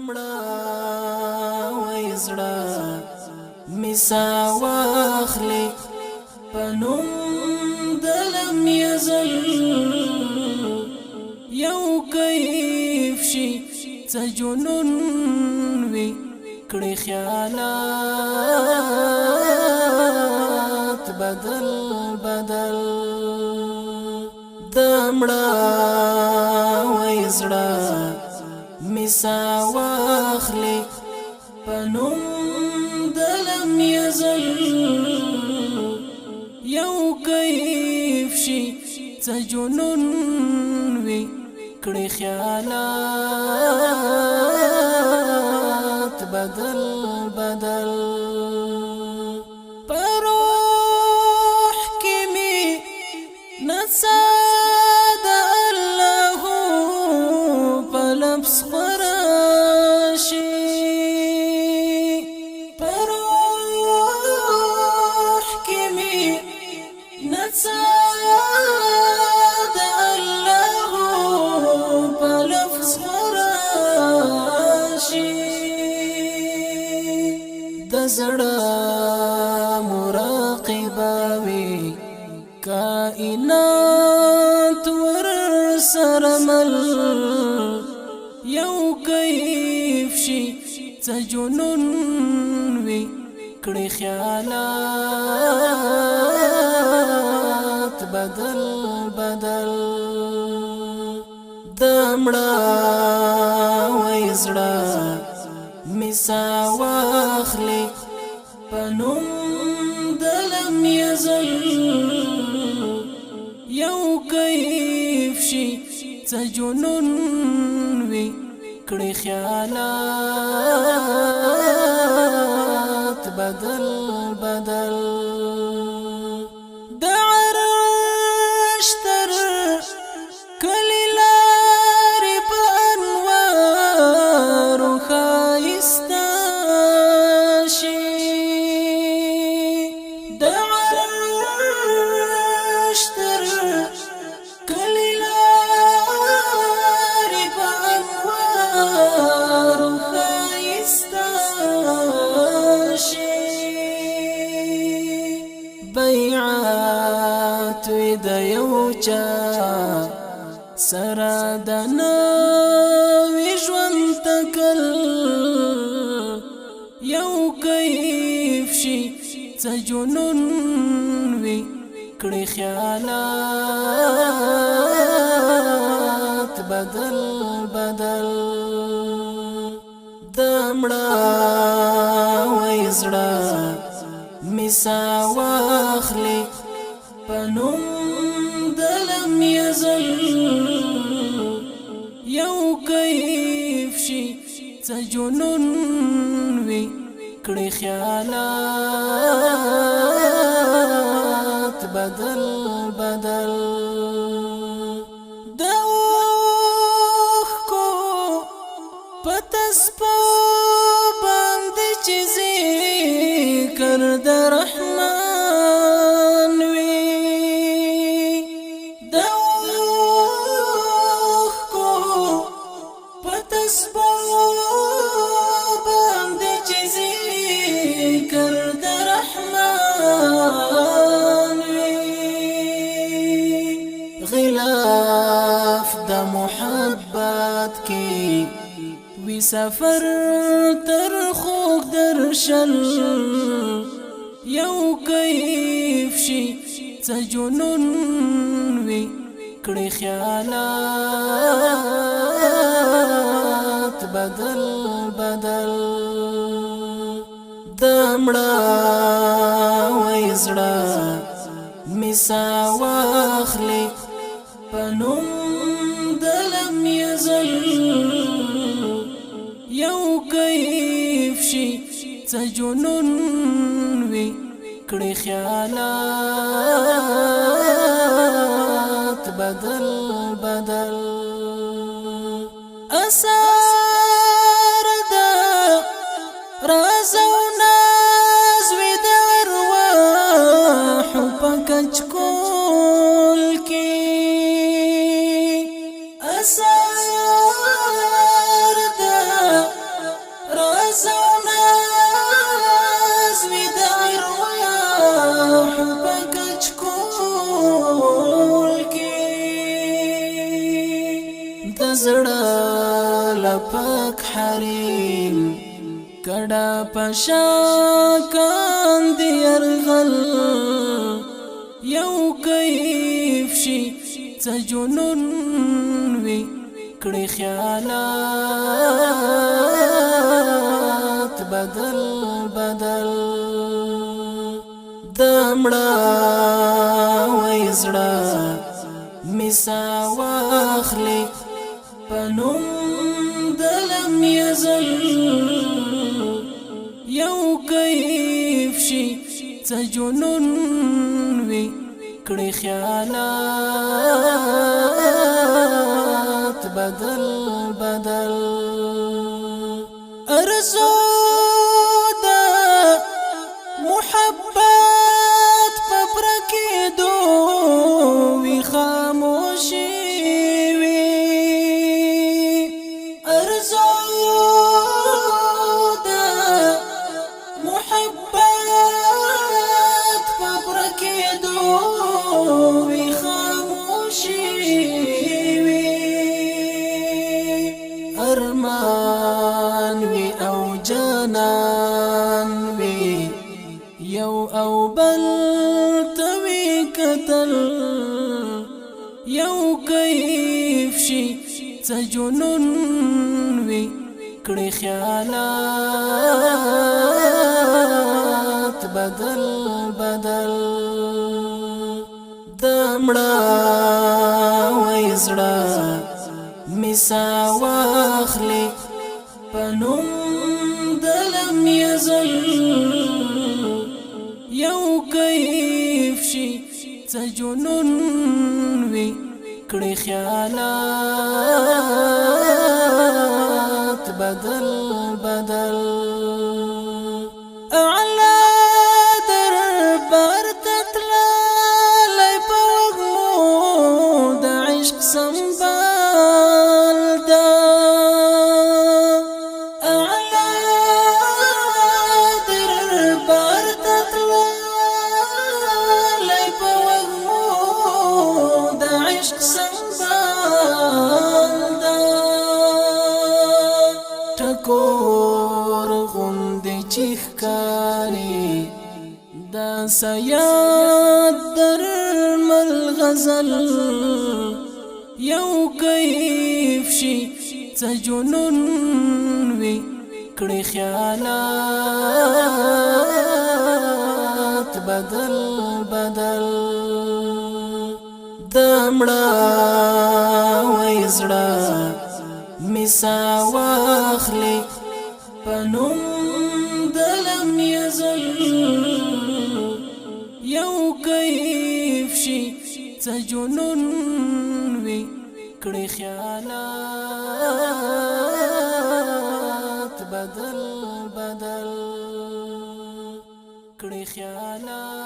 مړاوی زړه مسا واخلي پنوم دلم یزل یو کیف شي څه جنون وي کړي خیالات بدل بدل د مړاوی زړه مسا واخلي پنوم دلم یزل یو کیف شي څه جنون وي کړي خیالات بدل بدل پروح کې می نڅا د الله په لمس خراشي پروح کې می نڅا زړه مراقبوي کائنات ور سره مل یو کیف شي څه جنون وي کړي خیالات بدل بدل د مړاوی زړه مسا واخلي پنوم دلم یزل یو کیف شي څه جنون وي کړي خیالات بدل بدل د عرش تر کلی لارې په انوارو ښایسته بیعات د یو چا سره د نوي ژوند تکل یو کیف شي څه جنون وي کړي خیالات بدل بدل د مړاوی زړه مسا واخلي پنوم دلم یزل یو کیف شي څه جنون وي کړي خیالات بدل بدل د اوښکو په تسپو باندې چې ذکر د رحمان وي د اوښکو په تسپو باندې چې ذکر د رحمان وي غلاف د محبت کې وی سفر تر خوږ درشل یو کیف شي څه جنون وي کړي خیالات بدل بدل د مړاوی زړه مسا واخلي پنوم دلم یزل یو کیف شي څه جنون وي کړي خیالات بدل بدل اثر د راز او ناز وي د ارواح په کچکول کې اثر د دزړه لپک حریم کډا پشا کاندي ارغل یو کیف شي څه جنون وی کړي خیالات بدل بدل دمړه وای زړه مسا واخلي پنوم دلم یزل یو کیف شي څه جنون وی کړي خیالات بدل بدل ارزو دا محبت پبرکی دو وی خاموشی وی ارزو دا محبت پبرکی دو وی خاموشی وی ارمان وی او جانان وی یو او بل توی قتل یو کیف شي څه جنون وی کړي خیالات بدل بدل دمړه وای زړه مسا واخلي پنوم دلم یزل یو کیف شي څه جنون وی کړي خیالات بدل بدل اعلی دربار تتللی په وږمو د عشق سنبال دا اعلی دربار تتللی په وږمو د عشق سنبال دا ټکور غوندې چې ښکاري دا سیاد درمل غزل یو کیف شي څه جنون وی کړي خیالات بدل بدل دمړه وای زړه مسا واخلي پنوم دلم یزل یو کیف شي څه جنون وی کړي خیالات بدل بدل کړي خیالات